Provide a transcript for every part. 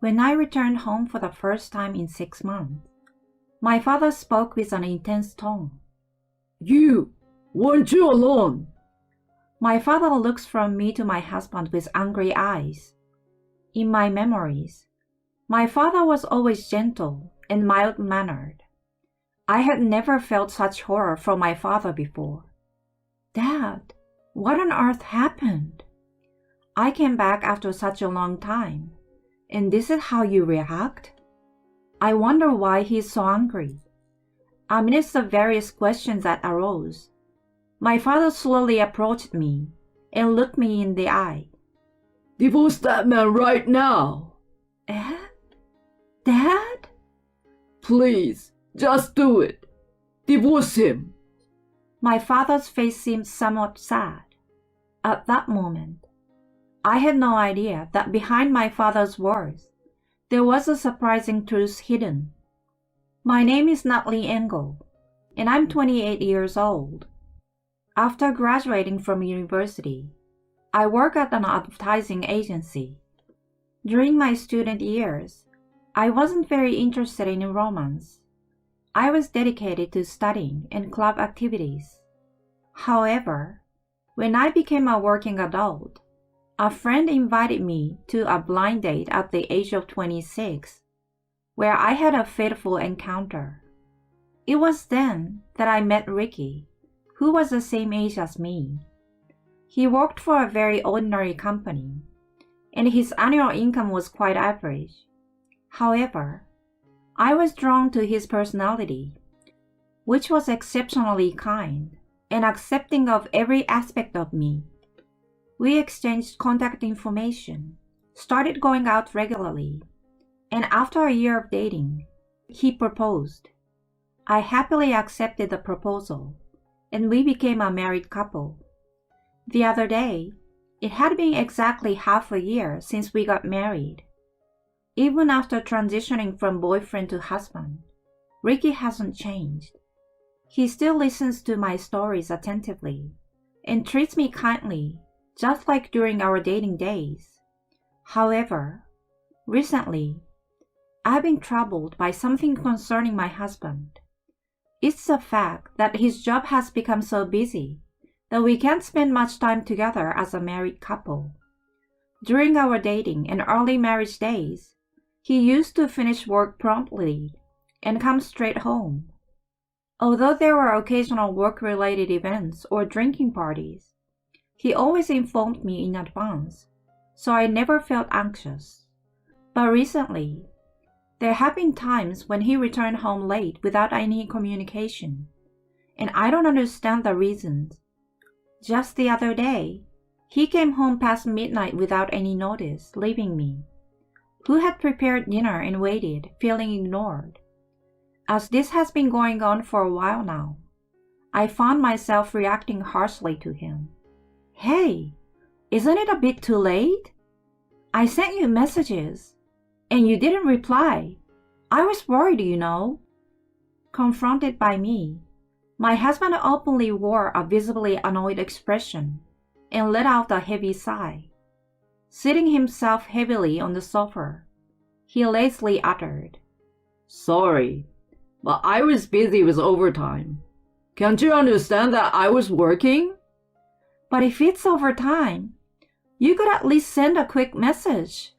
When I returned home for the first time in 6 months, my father spoke with an intense tone. You! Weren't you alone? My father looks from me to my husband with angry eyes. In my memories, my father was always gentle and mild-mannered. I had never felt such horror from my father before. Dad, what on earth happened? I came back after such a long time, and this is how you react? I wonder why he's so angry. Amidst the various questions that arose, my father slowly approached me and looked me in the eye. Divorce that man right now. Eh? Dad? Please, just do it. Divorce him. My father's face seemed somewhat sad. At that moment, I had no idea that behind my father's words, there was a surprising truth hidden. My name is Natalie Engel, and I'm 28 years old. After graduating from university, I work at an advertising agency. During my student years, I wasn't very interested in romance. I was dedicated to studying and club activities. However, when I became a working adult, a friend invited me to a blind date at the age of 26, where I had a fateful encounter. It was then that I met Ricky, who was the same age as me. He worked for a very ordinary company, and his annual income was quite average. However, I was drawn to his personality, which was exceptionally kind and accepting of every aspect of me. We exchanged contact information, started going out regularly, and after a year of dating, he proposed. I happily accepted the proposal, and we became a married couple. The other day, it had been exactly half a year since we got married. Even after transitioning from boyfriend to husband, Ricky hasn't changed. He still listens to my stories attentively and treats me kindly, just like during our dating days. However, recently, I've been troubled by something concerning my husband. It's the fact that his job has become so busy that we can't spend much time together as a married couple. During our dating and early marriage days, he used to finish work promptly and come straight home. Although there were occasional work-related events or drinking parties, he always informed me in advance, so I never felt anxious. But recently, there have been times when he returned home late without any communication, and I don't understand the reasons. Just the other day, he came home past midnight without any notice, leaving me, who had prepared dinner and waited, feeling ignored. As this has been going on for a while now, I found myself reacting harshly to him. Hey, isn't it a bit too late? I sent you messages, and you didn't reply. I was worried, you know. Confronted by me, my husband openly wore a visibly annoyed expression and let out a heavy sigh. Sitting himself heavily on the sofa, he lazily uttered, Sorry, but I was busy with overtime. Can't you understand that I was working? But if it's overtime, you could at least send a quick message.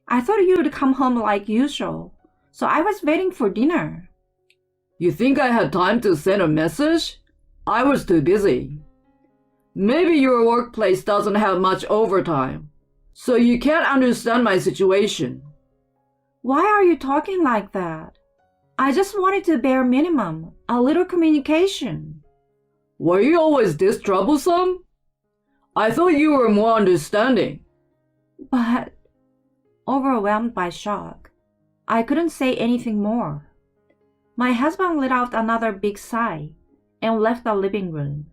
I thought you would come home like usual, so I was waiting for dinner. You think I had time to send a message? I was too busy. Maybe your workplace doesn't have much overtime, so you can't understand my situation. Why are you talking like that? I just wanted to bare minimum, a little communication. Were you always this troublesome? I thought you were more understanding. But, overwhelmed by shock, I couldn't say anything more. My husband let out another big sigh and left the living room.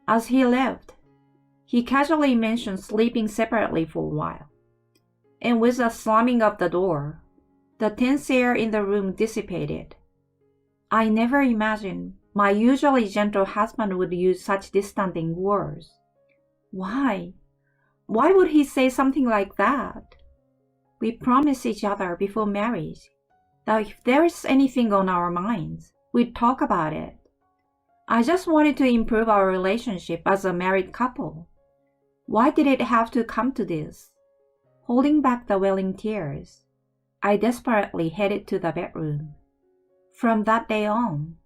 As he left, he casually mentioned sleeping separately for a while. And with a slamming of the door, the tense air in the room dissipated. I never imagined my usually gentle husband would use such distancing words. Why? Why would he say something like that? We promised each other before marriage that if there is anything on our minds, we'd talk about it. I just wanted to improve our relationship as a married couple. Why did it have to come to this? Holding back the welling tears, I desperately headed to the bedroom. From that day on,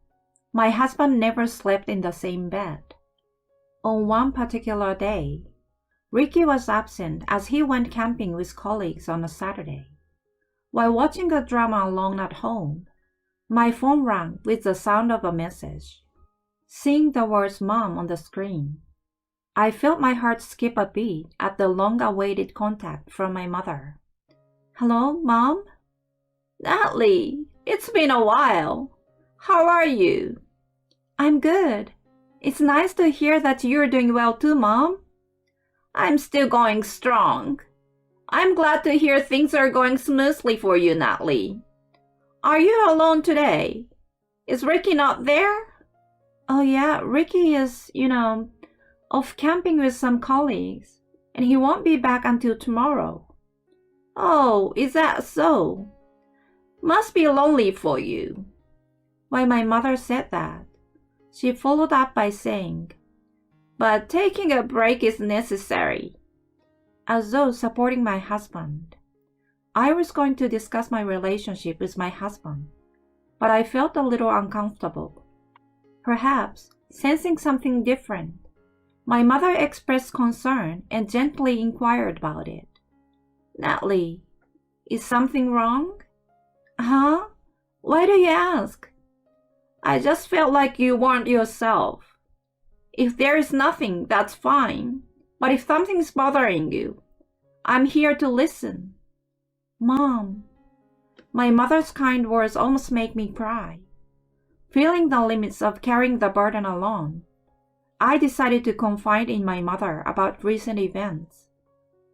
my husband never slept in the same bed. On one particular day, Ricky was absent as he went camping with colleagues on a Saturday. While watching a drama alone at home, my phone rang with the sound of a message. Seeing the words "Mom" on the screen, I felt my heart skip a beat at the long-awaited contact from my mother. "Hello, Mom?" "Natalie, it's been a while. How are you?" "I'm good. It's nice to hear that you're doing well too, Mom." "I'm still going strong. I'm glad to hear things are going smoothly for you, Natalie. Are you alone today? Is Ricky not there?" "Oh yeah, Ricky is, off camping with some colleagues, and he won't be back until tomorrow." "Oh, is that so? Must be lonely for you." When my mother said that, she followed up by saying, "But taking a break is necessary." As though supporting my husband. I was going to discuss my relationship with my husband, but I felt a little uncomfortable. Perhaps, sensing something different, my mother expressed concern and gently inquired about it. "Natalie, is something wrong?" "Huh? Why do you ask?" "I just felt like you weren't yourself. If there is nothing, that's fine. But if something's bothering you, I'm here to listen." "Mom." My mother's kind words almost make me cry. Feeling the limits of carrying the burden alone, I decided to confide in my mother about recent events.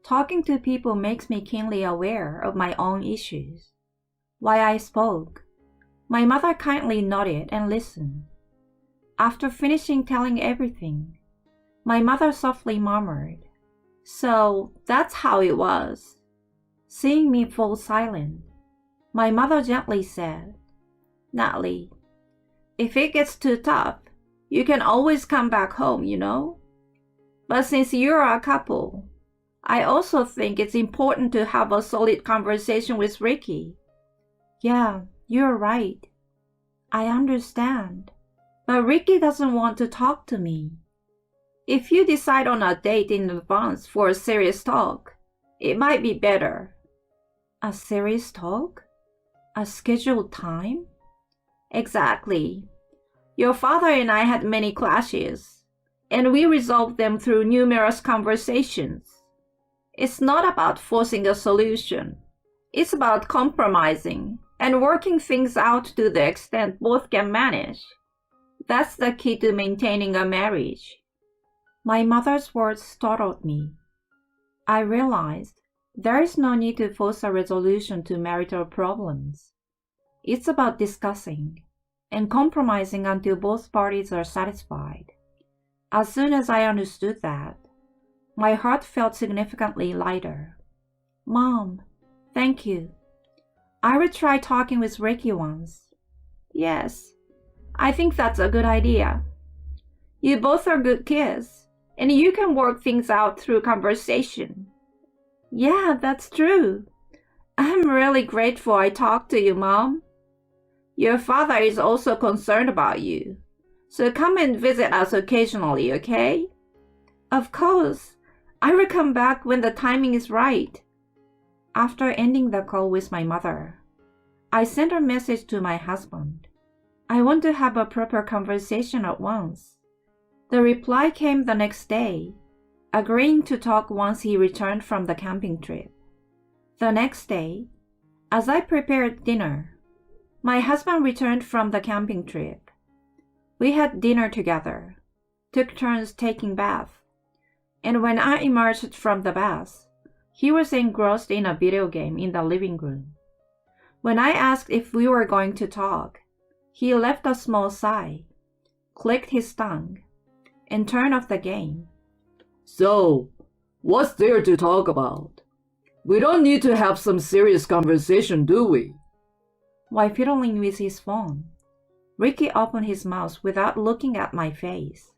Talking to people makes me keenly aware of my own issues. While I spoke, my mother kindly nodded and listened. After finishing telling everything, my mother softly murmured, "So that's how it was." Seeing me fall silent, my mother gently said, "Natalie, if it gets too tough, you can always come back home, But since you're a couple, I also think it's important to have a solid conversation with Ricky." "Yeah, you're right. I understand. But Ricky doesn't want to talk to me." "If you decide on a date in advance for a serious talk, it might be better." "A serious talk? A scheduled time?" "Exactly. Your father and I had many clashes, and we resolved them through numerous conversations. It's not about forcing a solution. It's about compromising and working things out to the extent both can manage. That's the key to maintaining a marriage." My mother's words startled me. I realized there is no need to force a resolution to marital problems. It's about discussing and compromising until both parties are satisfied. As soon as I understood that, my heart felt significantly lighter. "Mom, thank you. I will try talking with Ricky once." "Yes, I think that's a good idea. You both are good kids, and you can work things out through conversation." "Yeah, that's true. I'm really grateful I talked to you, Mom. Your father is also concerned about you, so come and visit us occasionally, okay?" "Of course. I will come back when the timing is right." After ending the call with my mother, I sent a message to my husband. "I want to have a proper conversation at once." The reply came the next day, agreeing to talk once he returned from the camping trip. The next day, as I prepared dinner, my husband returned from the camping trip. We had dinner together, took turns taking baths, and when I emerged from the bath, he was engrossed in a video game in the living room. When I asked if we were going to talk, he left a small sigh, clicked his tongue, and turned off the game. "So, what's there to talk about?" We don't need to have some serious conversation, do we? While fiddling with his phone, Ricky opened his mouth without looking at my face.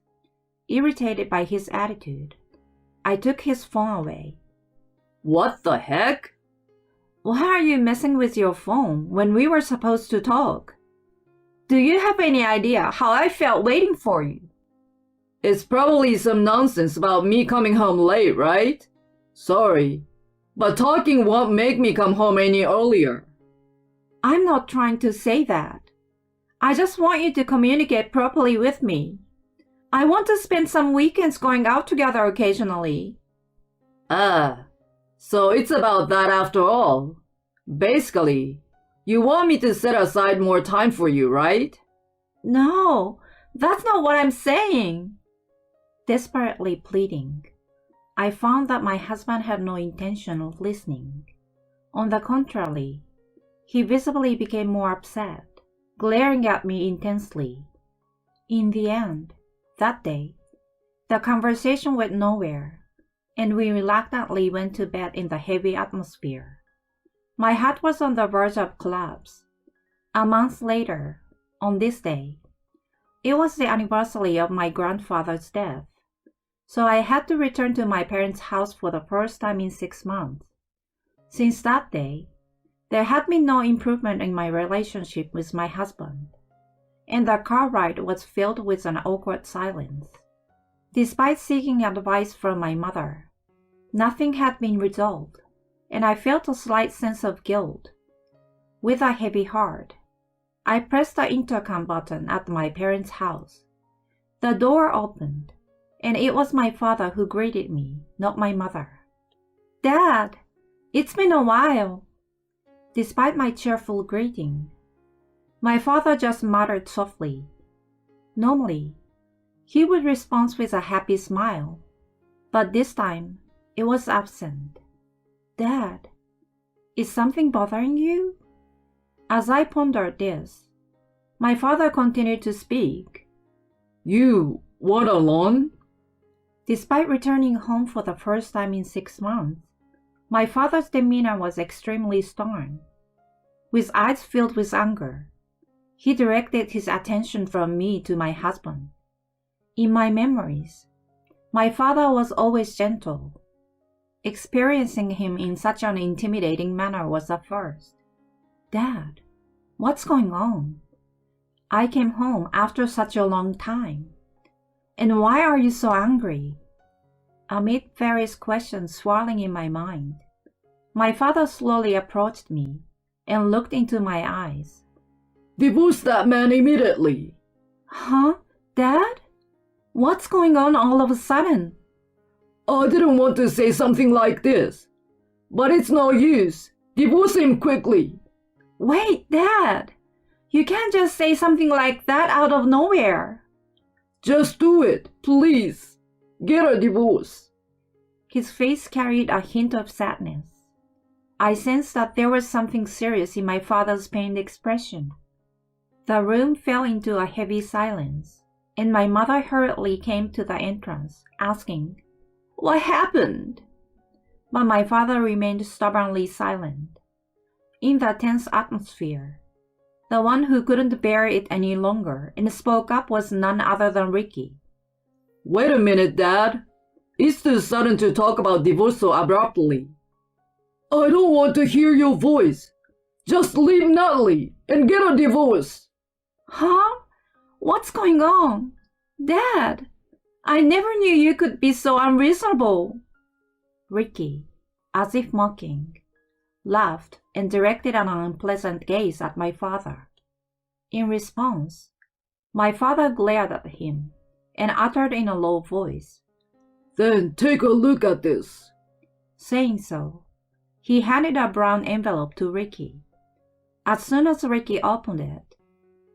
Irritated by his attitude, I took his phone away. What the heck? Why are you messing with your phone when we were supposed to talk? Do you have any idea how I felt waiting for you? It's probably some nonsense about me coming home late, right? Sorry, but talking won't make me come home any earlier. I'm not trying to say that. I just want you to communicate properly with me. I want to spend some weekends going out together occasionally. So it's about that after all. Basically, you want me to set aside more time for you, right? No, that's not what I'm saying. Desperately pleading, I found that my husband had no intention of listening. On the contrary, he visibly became more upset, glaring at me intensely. In the end, that day, the conversation went nowhere, and we reluctantly went to bed in the heavy atmosphere. My heart was on the verge of collapse. A month later, on this day, it was the anniversary of my grandfather's death, so I had to return to my parents' house for the first time in 6 months. Since that day, there had been no improvement in my relationship with my husband, and the car ride was filled with an awkward silence. Despite seeking advice from my mother, nothing had been resolved, and I felt a slight sense of guilt. With a heavy heart, I pressed the intercom button at my parents' house. The door opened, and it was my father who greeted me, not my mother. "Dad, it's been a while." Despite my cheerful greeting, my father just muttered softly. Normally, he would respond with a happy smile, but this time it was absent. "Dad, is something bothering you?" As I pondered this, my father continued to speak. You want a loan? Despite returning home for the first time in 6 months, my father's demeanor was extremely stern. With eyes filled with anger, he directed his attention from me to my husband. In my memories, my father was always gentle. Experiencing him in such an intimidating manner was a first. "Dad, what's going on? I came home after such a long time. And why are you so angry?" Amid various questions swirling in my mind, my father slowly approached me and looked into my eyes. Divorce that man immediately. "Huh? Dad? What's going on all of a sudden?" I didn't want to say something like this, but it's no use. Divorce him quickly. "Wait, Dad! You can't just say something like that out of nowhere." Just do it, please. Get a divorce. His face carried a hint of sadness. I sensed that there was something serious in my father's pained expression. The room fell into a heavy silence, and my mother hurriedly came to the entrance, asking, "What happened?" But my father remained stubbornly silent. In the tense atmosphere, the one who couldn't bear it any longer and spoke up was none other than Ricky. Wait a minute, Dad. It's too sudden to talk about divorce so abruptly. I don't want to hear your voice. Just leave Natalie and get a divorce. Huh? What's going on? Dad, I never knew you could be so unreasonable. Ricky, as if mocking, laughed and directed an unpleasant gaze at my father. In response, my father glared at him and uttered in a low voice, Then take a look at this. Saying so, he handed a brown envelope to Ricky. As soon as Ricky opened it,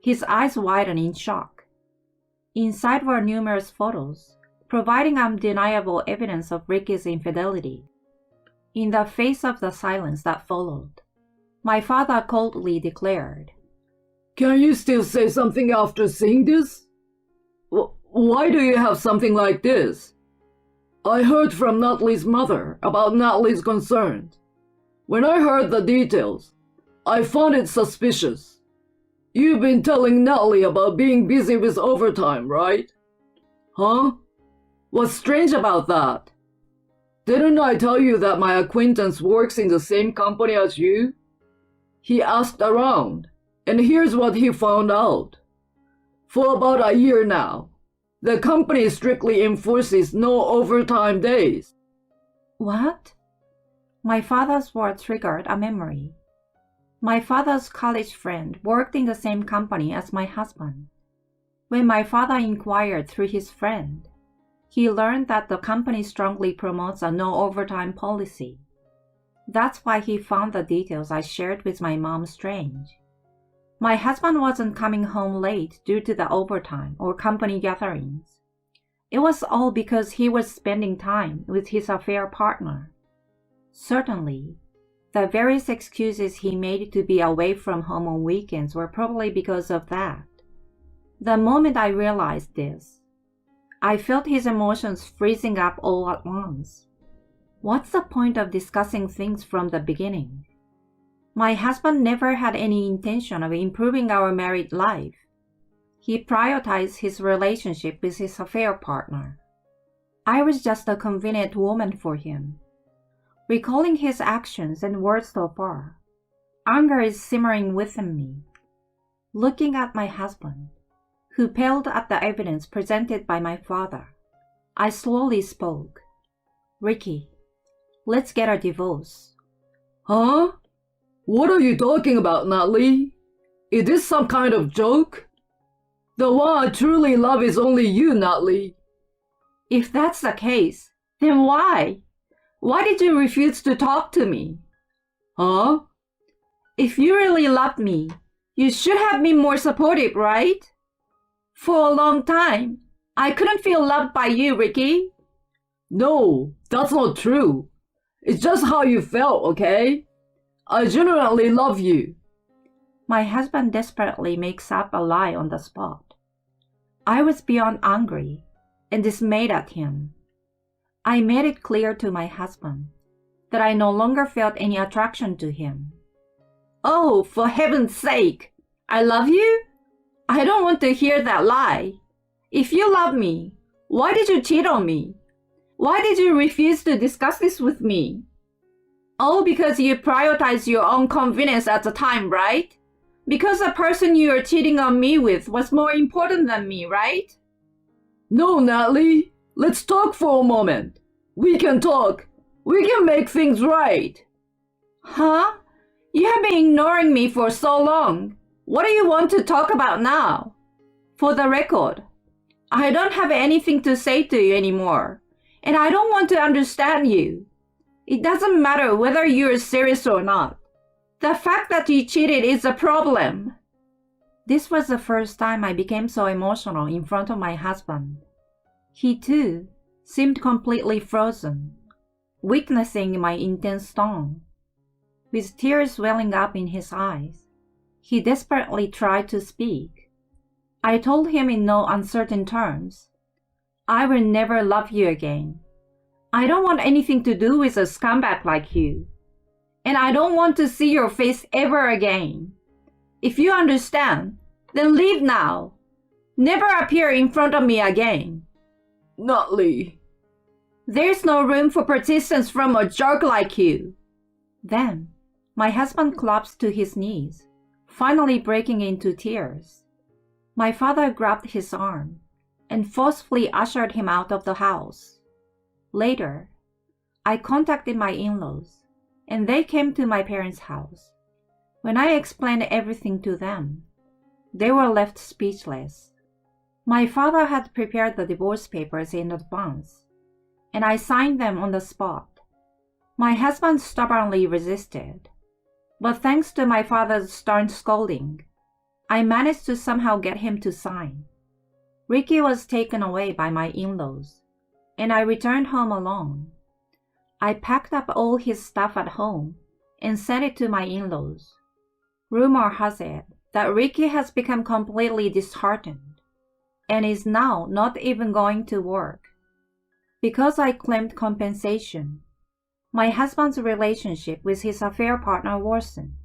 his eyes widened in shock. Inside were numerous photos, providing undeniable evidence of Ricky's infidelity. In the face of the silence that followed, my father coldly declared, Can you still say something after seeing this? Why do you have something like this? I heard from Natalie's mother about Natalie's concerns. When I heard the details, I found it suspicious. You've been telling Natalie about being busy with overtime, right? Huh? What's strange about that? Didn't I tell you that my acquaintance works in the same company as you? He asked around, and here's what he found out. For about a year now, the company strictly enforces no overtime days. What? My father's words triggered a memory. My father's college friend worked in the same company as my husband. When my father inquired through his friend, he learned that the company strongly promotes a no overtime policy. That's why he found the details I shared with my mom strange. My husband wasn't coming home late due to the overtime or company gatherings. It was all because he was spending time with his affair partner. Certainly, the various excuses he made to be away from home on weekends were probably because of that. The moment I realized this, I felt his emotions freezing up all at once. What's the point of discussing things from the beginning? My husband never had any intention of improving our married life. He prioritized his relationship with his affair partner. I was just a convenient woman for him. Recalling his actions and words so far, anger is simmering within me. Looking at my husband, who paled at the evidence presented by my father, I slowly spoke. Ricky, let's get a divorce. Huh? What are you talking about, Natalie? Is this some kind of joke? The one I truly love is only you, Natalie. If that's the case, then why? Why did you refuse to talk to me? Huh? If you really loved me, you should have been more supportive, right? For a long time, I couldn't feel loved by you, Ricky. No, that's not true. It's just how you felt, okay? I genuinely love you. My husband desperately makes up a lie on the spot. I was beyond angry and dismayed at him. I made it clear to my husband that I no longer felt any attraction to him. Oh, for heaven's sake! I love you? I don't want to hear that lie. If you love me, why did you cheat on me? Why did you refuse to discuss this with me? All because you prioritized your own convenience at the time, right? Because the person you were cheating on me with was more important than me, right? No, Natalie. Let's talk for a moment. We can talk. We can make things right. Huh? You have been ignoring me for so long. What do you want to talk about now? For the record, I don't have anything to say to you anymore, and I don't want to understand you. It doesn't matter whether you're serious or not. The fact that you cheated is a problem. This was the first time I became so emotional in front of my husband. He too seemed completely frozen, witnessing my intense tone. With tears welling up in his eyes, he desperately tried to speak. I told him in no uncertain terms, I will never love you again. I don't want anything to do with a scumbag like you. And I don't want to see your face ever again. If you understand, then leave now. Never appear in front of me again. Natalie. There's no room for persistence from a jerk like you. Then, my husband collapsed to his knees, finally breaking into tears. My father grabbed his arm and forcefully ushered him out of the house. Later, I contacted my in-laws, and they came to my parents' house. When I explained everything to them, they were left speechless. My father had prepared the divorce papers in advance, and I signed them on the spot. My husband stubbornly resisted, but thanks to my father's stern scolding, I managed to somehow get him to sign. Ricky was taken away by my in-laws, and I returned home alone. I packed up all his stuff at home and sent it to my in-laws. Rumor has it that Ricky has become completely disheartened and is now not even going to work. Because I claimed compensation, My husband's relationship with his affair partner worsened,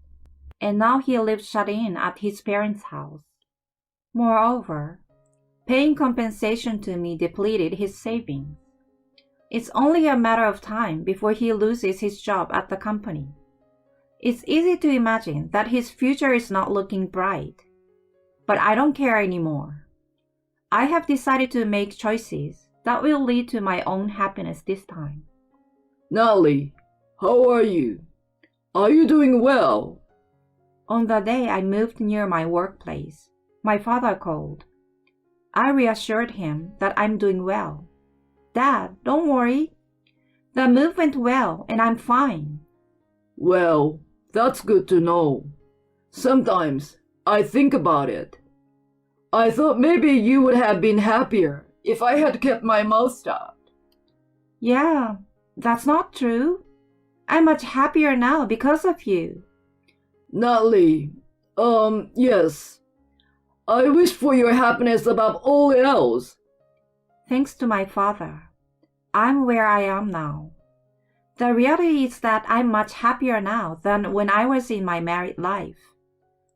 and now he lives shut in at his parents' house. Moreover, paying compensation to me depleted his savings. It's only a matter of time before he loses his job at the company. It's easy to imagine that his future is not looking bright. But I don't care anymore. I have decided to make choices that will lead to my own happiness this time. Natalie, how are you? Are you doing well? On the day I moved near my workplace, my father called. I reassured him that I'm doing well. Dad, don't worry. The move went well and I'm fine. Well, that's good to know. Sometimes I think about it. I thought maybe you would have been happier if I had kept my mouth shut. Yeah, that's not true. I'm much happier now because of you. Natalie, yes. I wish for your happiness above all else. Thanks to my father, I'm where I am now. The reality is that I'm much happier now than when I was in my married life.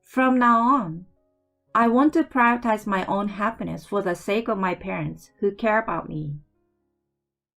From now on, I want to prioritize my own happiness for the sake of my parents who care about me.